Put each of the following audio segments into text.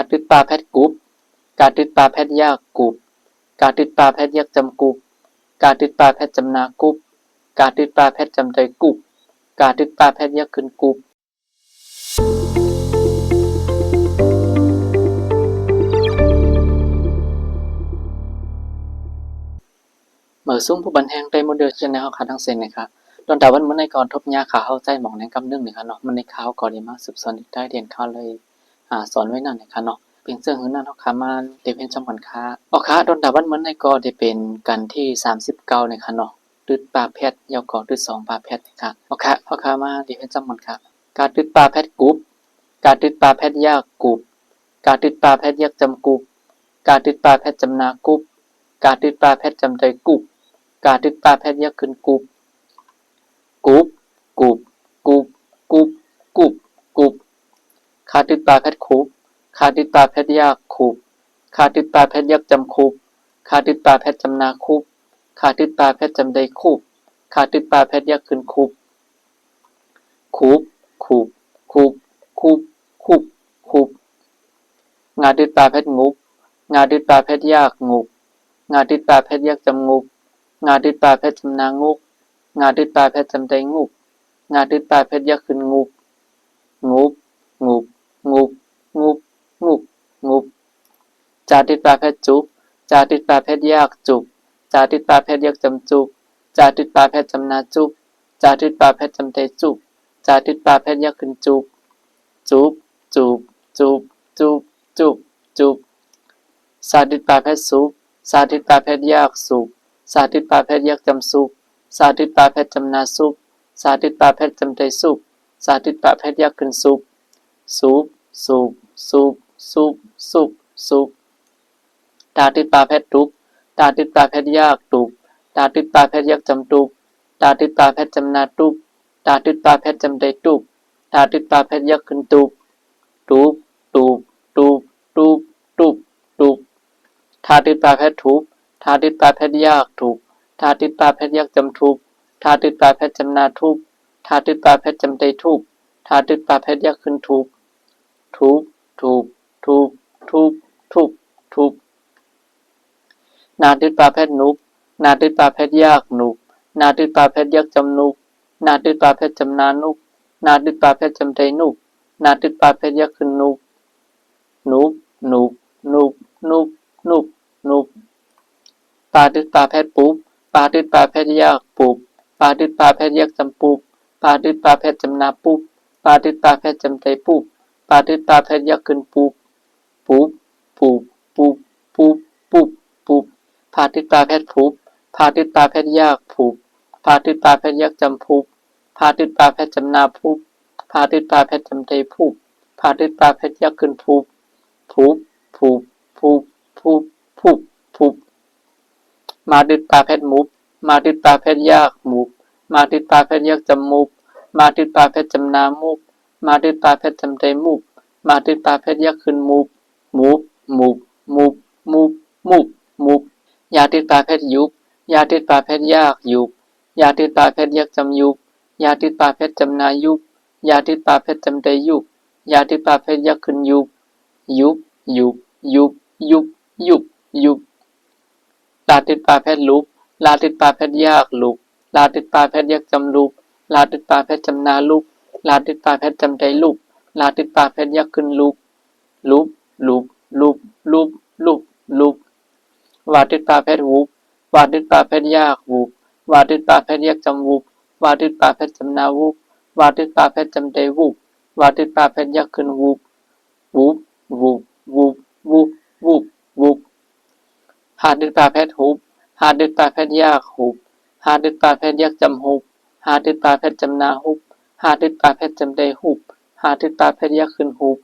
การติดปลาแพทย์กรุ๊ปการติดปลาแพทย์ยากกรุ๊ปการติดปลาแพทย์ยักจำกรุ๊ปการติดปลาแพทย์จำนากรุ๊ปการติดปลาแพทย์จำใจกรุ๊ปการติดปลาแพทย์ยักขึ้นกรุ๊ปเมื่อซุ้มผู้บันแหงได้โมเดลชแนลขาทั้งเส้นนะครับตอนแต่วันเมื่อในก่อนทบยาขาเข้าใจหมองในกำนึงนะครับเนาะมันในข่าวก่อนดีมากสืบสวนได้เรียนข่าวเลยสอนไว้นั่นนะครับเนาะเพียงเสื้อหื้อนั่นเนาะค่ะมาเดี๋ยวเป็นจำกันค้าตอนแต่วันเมื่อในก่อนได้เป็นกันที่39นะครับเนาะตึดปลาแพทย์ยาวก่อตึด2ปลาแพทย์นะครับมาเดี๋ยวเป็นจำกันค้าการตึดปลาแพทย์กรุ๊ปการตึดปลาแพทย์ยากกรุ๊ปการตึดปลาแพทย์ยักจำกรุ๊ปการตึดปลาแพทย์จำนากรุ๊ปการตึดปลาแพทย์จำใจกรุ๊ปการติดปลาแพทย์ยักขึ้นกรุ๊ปขาติดปลาแพทย์คุบขาติดปลาแพทย์ยากคุบขาติดปลาแพทย์ยักจำคุบขาติดปลาแพทย์จำนาคุบขาติดปลาแพทย์จำใดคุบขาติดปลาแพทย์ยักขึ้นคุบงาติดปลาแพทย์งุบงาติดปลาแพทย์ยากงุบงาติดปลาแพทย์ยักจำงุบงาติดปลาแพทย์จำนางุบงาติดปลาแพทย์จำใจงุบงาติดปลาแพทย์ยักขึ้นงุบจาติดปลาแพทย์จุบจาติดปลาแพทย์ยากจุบจาติดปลาแพทย์ยักจำจุบจาติดปลาแพทย์จำนาจุบจาติดปลาแพทย์จำใจจุบจาติดปลาแพทย์ยักขึ้นจุบสาติดปลาแพทย์สุบสาติดปลาแพทย์ยากสุบสาติดปลาแพทย์ยักจำสุบสาติดปลาแพทย์จำนาสุบสาติดปลาแพทย์จำใจสุบสาติดปลาแพทย์ยักขึ้นสุบตาติดปลาแพทย์ตุบตาติดปลาแพทย์ยากตุบตาติดปลาแพทย์ยักจำตุบตาติดปลาแพทย์จำนาตุบตาติดปลาแพทย์จำใจตุบตาติดปลาแพทย์ยักขึ้นตุบทาติดปลาแพทย์ทุบทาติดปลาแพทย์ยากทุบทาติดปลาแพทย์ยักจำทุบทาติดปลาแพทย์จำนาทุบทาติดปลาแพทย์จำใจทุบทาติดปลาแพทย์ยักขึ้นทุบนาติดปลาแพทย์นุบนาติดปลาแพทย์ยากนุบนาติดปลาแพทย์ยักจำนุบนาติดปลาแพทย์จำนานุบนาติดปลาแพทย์จำใจนุบนาติดปลาแพทย์ยักขึ้นนุบปาติดปลาแพทย์ปุบปาติดปลาแพทย์ยากปุบปาติดปลาแพทย์ยักจำปุบปาติดปลาแพทย์จำนาปุบปาติดปลาแพทย์จำใจปุบปาติดปลาแพทย์ยักขึ้นปุบพาติดปลาแพทย์ปุบพาติดปลาแพทย์ยากปุบพาติดปลาแพทย์ยักจำปุบพาติดปลาแพทย์จำนาปุบพาติดปลาแพทย์จำใจปุบพาติดปลาแพทย์ยักขึ้นปุบมาติดปลาแพทย์มุบมาติดปลาแพทย์ยากมุบมาติดปลาแพทย์ยักจำมุบมาติดปลาแพทย์จำนามุบมาติดปลาแพทย์จำใจมุบมาติดปลาแพทย์ยักขึ้นมุบยาติดปลาแพทย์ยุบยาติดปลาแพทย์ยากยุบยาติดปลาแพทย์ยักจำยุบยาติดปลาแพทย์จำนายุบยาติดปลาแพทย์จำใจยุบยาติดปลาแพทย์ยักขึ้นยุบลาติดปลาแพทย์ลุบลาติดปลาแพทย์ยากลุบลาติดปลาแพทย์ยักจำลุบลาติดปลาแพทย์จำนาลุบลาติดปลาแพทย์จำใจลุบลาติดปลาแพทย์ยักขึ้นลุบวาติดปลาแพทย์วุบวาติดปลาแพทย์ยากวุบวาติดปลาแพทย์ยักจำวุบวาติดปลาแพทย์จำนาวุบวาติดปลาแพทย์จำใจวุบวาติดปลาแพทย์ยักขึ้นวุบหาติดปลาแพทย์หุบหาติดปลาแพทย์ยากหุบหาติดปลาแพทย์ยักจำหุบหาติดปลาแพทย์จำนาหุบหาติดปลาแพทย์จำใจหุบหาติดปลาแพทย์ยักขึ้นหุบ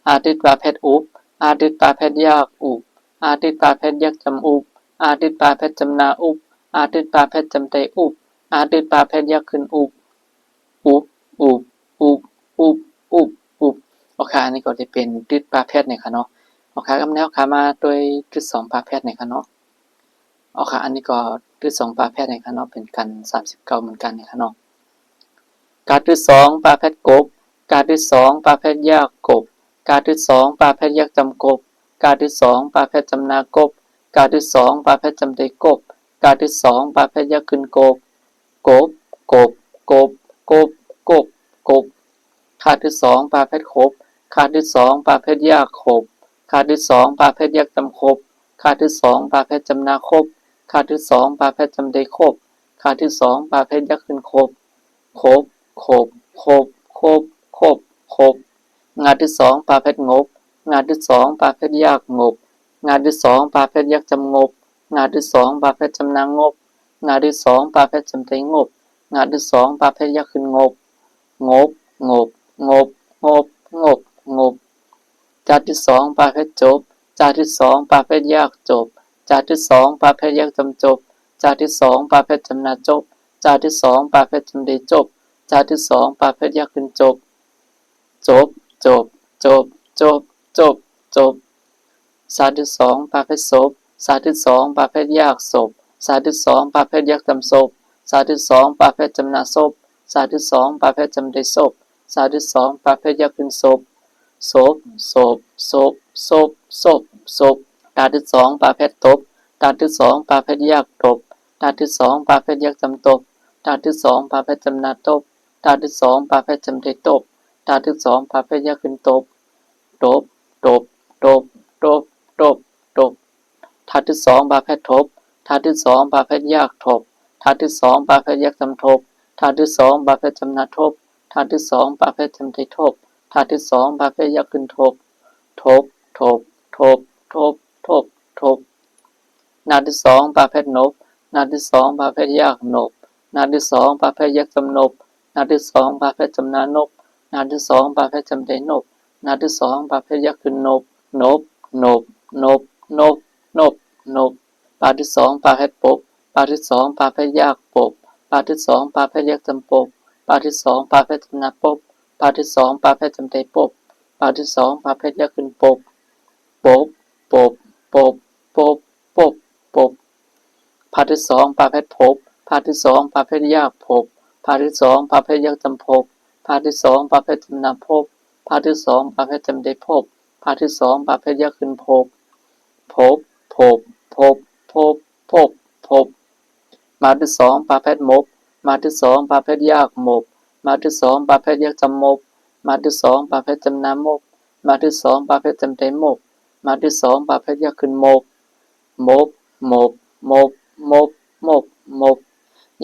อาติดปลาแพทย์อุบอาติดปลาแพทย์ยากอุบอาติดปลาแพทย์ยักจำอุบอาติดปลาแพทย์จำนาอุบอาติดปลาแพทย์จำใจอุบอาติดปลาแพทย์ยักขึ้นอุบอันนี้ก็จะเป็นติดปลาแพทย์เนี่ยค่ะเนาะกำแนวขามาโดยติด2ปลาแพทย์เนี่ยค่ะเนาะอันนี้ก็ติด2ปลาแพทย์เนี่ยค่ะเนาะเป็นกัน39เหมือนกันเนี่ยค่ะเนาะการติด2ปลาแพทย์กบ กาที่สองประเภทยากกบกาที่สองประเภทยากจำกบกาที่สองประเภทจำนากบกาที่สองประเภทจำได้กบกาที่สองประเภทยากขึ้นกบกบกบกบกบกบกบคาที่สองประเภทคบคาที่สองประเภทยากขบคาที่สองประเภทยากจำคบคาที่สองประเภทจำนาคบคาที่สองประเภทจำได้คบคาที่สองประเภทยากขึ้นคบคบคบคบคบคบคบงานที่สองประเภทงบงานที่สองประเภทยากงบงานที่สองประเภทยากจำงบงานที่สองประเภทจำนางบงานที่สองประเภทจำได้งบงานที่สองประเภทยากขึ้นงบงบงบงบงบงบงบจานที่สองประเภทจบจานที่สองประเภทยากจบจานที่สองประเภทยากจำจบจานที่สองประเภทจำนาจบจานที่สองประเภทจำได้จบจานที่สองประเภทยากขึ้นจบจบจบจบจบจบจบสาที่สองประเภทศพสาที่สองประเภทยากศพสาที่สองประเภทยากจำศพสาที่สองประเภทจำนาศพสาที่สองประเภทจำได้ศพสาที่สองประเภทยากขึ้นศพศพศพศพศพศพศพตาที่สองประเภทตบตาที่สองประเภทยากตบตาที่สองประเภทยากจำตบตาที่สองประเภทจำนาตบตาที่สองประเภทจำได้ตบตาที่สองประเภทยากขึ้นตบตบตบตบตบตบตบธาตุที่สองประเภททบธาตุที่สองประเภทยากทบธาตุที่สองประเภทยากจำทบธาตุที่สองประเภทจำนาทบธาตุที่สองประเภทจำได้ทบธาตุที่สองประเภทยากขึ้นทบทบทบทบทบทบทบนาที่สองประเภทนบนาที่สองประเภทยากนบนาที่สองประเภทยากจำนบนาที่สองประเภทจำนานบนาที่สองประเภทจำได้นบนาที่สองประเภทยากขึ้นนบนบนบนบนบนบนบปาที่สองประเภทปบปาที่สองประเภทยากปบปาที่สองประเภทยากจำปบปาที่สองประเภทจำนาปบปาที่สองประเภทจำได้ปบปาที่สองประเภทยากขึ้นปบปบปบปบปบปบปบพาที่สองประเภทภพพาที่สองประเภทยากภพพาที่สองประเภทยากจำภพพาที่สองประเภทจำนาภพพาที่สองประเภทจำได้ภพพาที่สองประเภทยากขึ้นภพภพภพภพภพภพภพมาที่สองประเภทมบมาที่สองประเภทยากมบมาที่สองประเภทยากจำมบมาที่สองประเภทจำนามบมาที่สองประเภทจำได้มบมาที่สองประเภทยากขึ้นมบมบมบมบมบมบมบ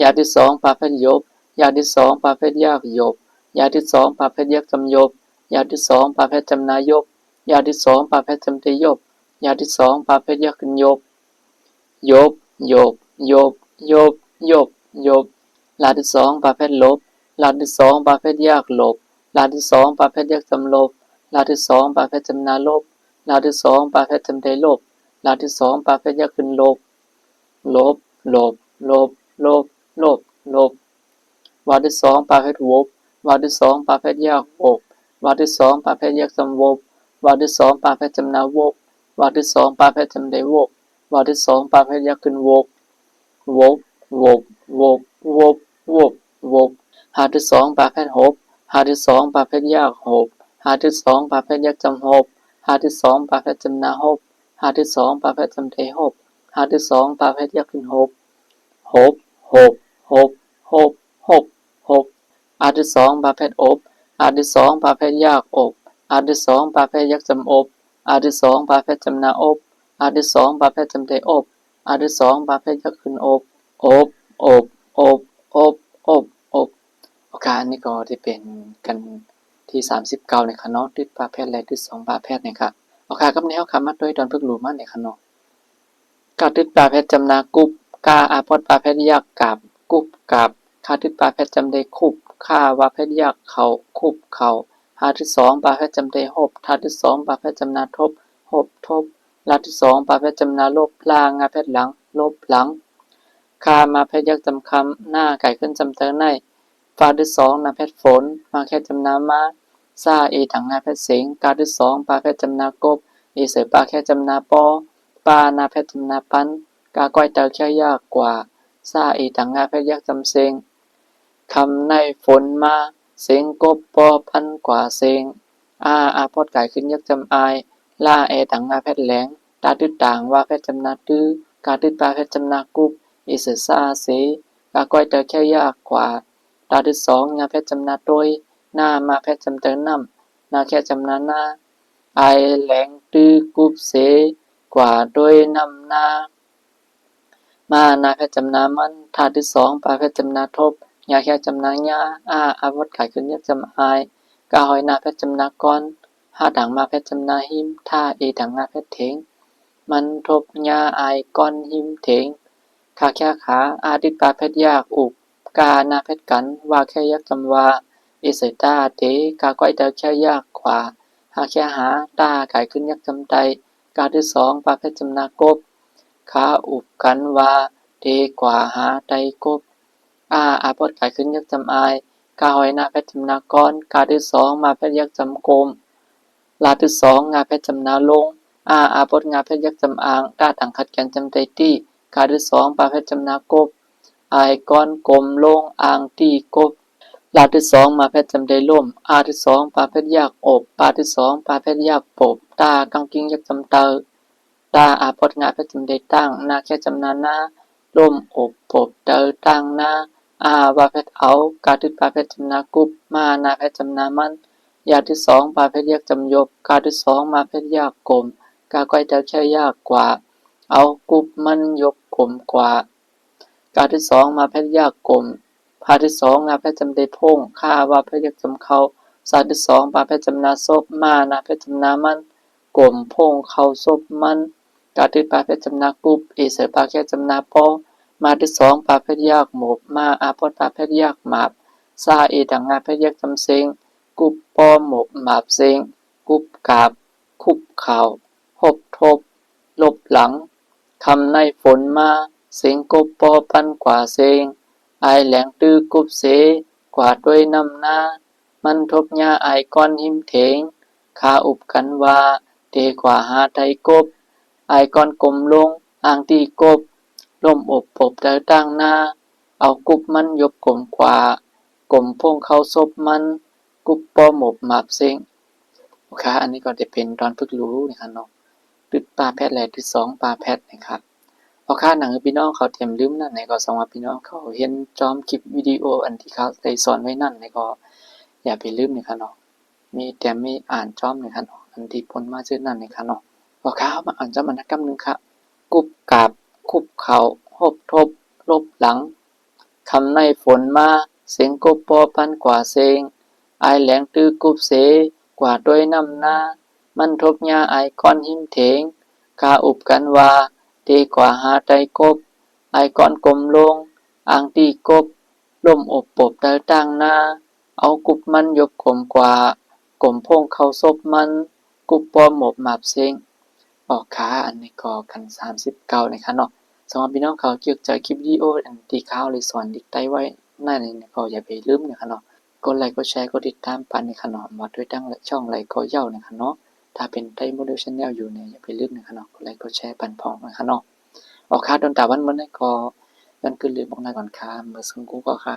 ยาที่สองประเภทยบยาที่สองประเภทยากยบยาที่สองประเภทยากจำยบยาที่สองประเภทจำนายบยาที่สองประเภทจำได้ยบยาที่สองประเภทยากขึ้นยบยบยบยบยบยบยบลาที่สองประเภทลบลาที่สองประเภทยากลบลาที่สองประเภทยากจำลบลาที่สองประเภทจำนาลบลาที่สองประเภทจำได้ลบลาที่สองประเภทยากขึ้นลบลบลบลบลบลบลบวาที่สองประเภทวบวาที่สองประเภทยากวบวาที่สองประเภทยากจำวบวาที่สองประเภทจำนาวบวาที่สองประเภทจำได้วบวาที่สองประเภทยากขึ้นวบวบวบวบวบวบวบหาที่สองประเภทหบหาที่สองประเภทยากหบหาที่สองประเภทยากจำหบหาที่สองประเภทจำนาหบหาที่สองประเภทจำได้หบหาที่สองประเภทยากขึ้นหบหบหบหบหบหบหบหาที่สองประเภทอบหาที่สองประเภทยากอบหาที่สองประเภทยากจำอบหาที่สองประเภทจำนาอบหาที่สองประเภทจำได้อบหาที่สองประเภทยากขึ้นอบอบอบอบอบอบอบโอกาสนี้ก็ที่เป็นกันที่39ในคะเนาะที่ประเภทแรกที่2ประเภทนะครับโอกาสกับแนวคำมาด้วยตอนพึกรู้มาในคะเนาะกาติดประเภทจำนากุบกาอาพจน์ประเภทยากกาบกุบกาบคาติดประเภทจำได้คุบค่าว่าเพศยากเขาคุบเขาหาที่2ประเภทจำได้หบหาที่2ประเภทจำนาทบหบทบลาที่2ประเภทจำนาลบลางาเพศหลังลบหลังคามาเพศยักจำคำหน้าไก่ขึ้นจำเตอในฟาที่2นาเพศฝนมาแค่จำนามาซาอีถังนาเพศสิงกาที่2ประเภทจำนากบอีเสือปลาแค่จำนาปอปานาเพศจำนาปันกาก้อยเตอแค่ยากกว่าซาอีถังนาเพศยักจำเซงคำในฝนมา เสียงกบปอพันกว่าเสียงอาพอดกายขึ้นยักจำอายล่าแอตังงาแพทย์แหลงตาตึดต่างว่าแพทย์จำนาตื้อกาตึดปลาแพทย์จำนากุบอิสซาเสกาก้อยเตอแค่ยากกว่าตาตึดสองงาแพทย์จำนาโดยหน้ามาแพทย์จำเตอน้ำนาแค่จำนาหน้าไอแหลงตื้อกุบเสกว่าโดยนำหน้ามานาแพทย์จำนามันทาตึดสองปลาแพทย์จำนาทบยาแค่จำนาญาอาพอดกายขึ้นยักจำอายกาหอยนาแพทย์จำนาก้อนห้าดังมาแพทย์จำนาหิมท่าเอดังมาแพทย์เถงมันทบยาไอก้อนหิมเถงขาแค่ขาอาดิปาแพทย์ยากอุบกานาแพทย์กันว่าแค่ยักจำว่าเอเสตาเตกาก้อยเดาแค่ยากขวาหาแค่หาตากายขึ้นยักจำใจกาที่สองปาแพทย์จำนากบขาอุบกันว่าเทกว่าหาไตกบอาพอดกายขึ้นยักจำอายกาหอยนาแพทย์จำนาก้อนกาที่สองมาแพทย์ยักจำโกมลาที่สองงาแพทย์จำนาลงอาพอดงาแพทย์ยักจำอางตาต่างขัดกันจำใจตี้กาที่สองปาแพทย์จำนากบอายก้อนกลมลงอ่างตีกบลาที่สองมาแพทย์จำได้ล่มที่สองปาแพทย์ยากอบปาที่สองปาแพทย์ยากปบตากังกิ้งยักจำเตอตาพอดงาแพทย์จำได้ตั้งนาแค่จำนาหน้าล่มอบปบเตอตั้งหน้าว่าแพทย์เอากาที่ปาแพทย์จำนากุบมานาแพทย์จำนามันยาที่สองปาแพทย์ยากจำยบกาที่สองมาแพทย์ยากกลมกาก้อยเดาแค่ยากกว่าเอากุบมันยกกลมกว่ากาที่สองมาแพทย์ยากกลมพาที่สองนาแพทย์จำได้พงข้าว่าแพทย์ยากจำเขาสาที่สองปาแพทย์จำนาศพมานาแพทย์จำนามันกลมพงเขาศพมันกาที่ปาแพทย์จำนากุบเอเสปาแค่จำนาปอมาที่สองปาแพทย์ยากหมบมาพอดปาแพทย์ยากหมาบซาเอดังงาแพทย์ยากจำเซงกุบปอหมบหมาบเซงกุบกาบคุบเข่าหบทบลบหลังคำในฝนมาเสียงกบปอปันกว่าเซงไอแหลงตื้อกุบเสกว่าด้วยน้ำหน้ามันทบยาไอก้อนหิมเถงขาอุบกันว่าเทกว่าหาไทกบไอก้อนกลมลงอ่างตีกบล่มอบปบเตอตั้งหน้าเอากุบมันยบกลมกว่ากลมพงเข้าซบมันกุบปอหมบหมาบเซงโอเคอันนี้ก็จะเป็นตอนฝึกรู้นะครับเนาะตึดปลาแพทย์แหล่ที่สองปลาแพทย์นะครับพอค่าหนังพี่น้องเขาเตรียมลืมนั่นไหนก็สำหรับพี่น้องเขาเห็นจอมคลิปวิดีโออันที่เขาได้สอนไว้นั่นไหนก็อย่าไปลืมนะครับเนาะมีเตรียมมีอ่านจอมนะครับเนาะอันที่พ้นมาชื่อนั่นนะครับเนาะพอค่ามาอ่านจอมอันนักกำนึงครับกุบกาบคุบเข่าหบทบลบหลังคำในฝนมาเสียงกบปอพันกว่าเซงไอแหลงตื้อกุบเสกว่าด้วยน้ำหน้ามันทบยาไอก้อนหิมเถงกาอุบกันว่าตีกว่าหาไตกบไอก้อนกลมลงอ่างตีกบล่มอบปบเตอตั้งหน้าเอากุบมันยกกลมกว่ากลมพงเข้าซบมันกุบปอหมบหมาบเซงออกขาอันนี้ก็กัน39นะคะเนาะสำหรับพี่น้องเขาเกี่ยวกับคลิปวิดีโออันที่เขาเลยสอนดิกไต้ไว้นั่นเองก็อย่าไปลืมนะคะเนาะกดไลค์กดแชร์กดติดตามปันนะคะเนาะมาด้วยตั้งช่องไลค์ก็เย้านะคะเนาะถ้าเป็นไทยโมเดลชแนลอยู่เนี่ยอย่าไปลืมนะคะเนาะกดไลค์กดแชร์ปันพองนะคะเนาะออกค่าโดนตาวันมันได้ก็ยันขึ้นเลยบอกนายก่อนค่ะเมื่อสังกูก็ค่ะ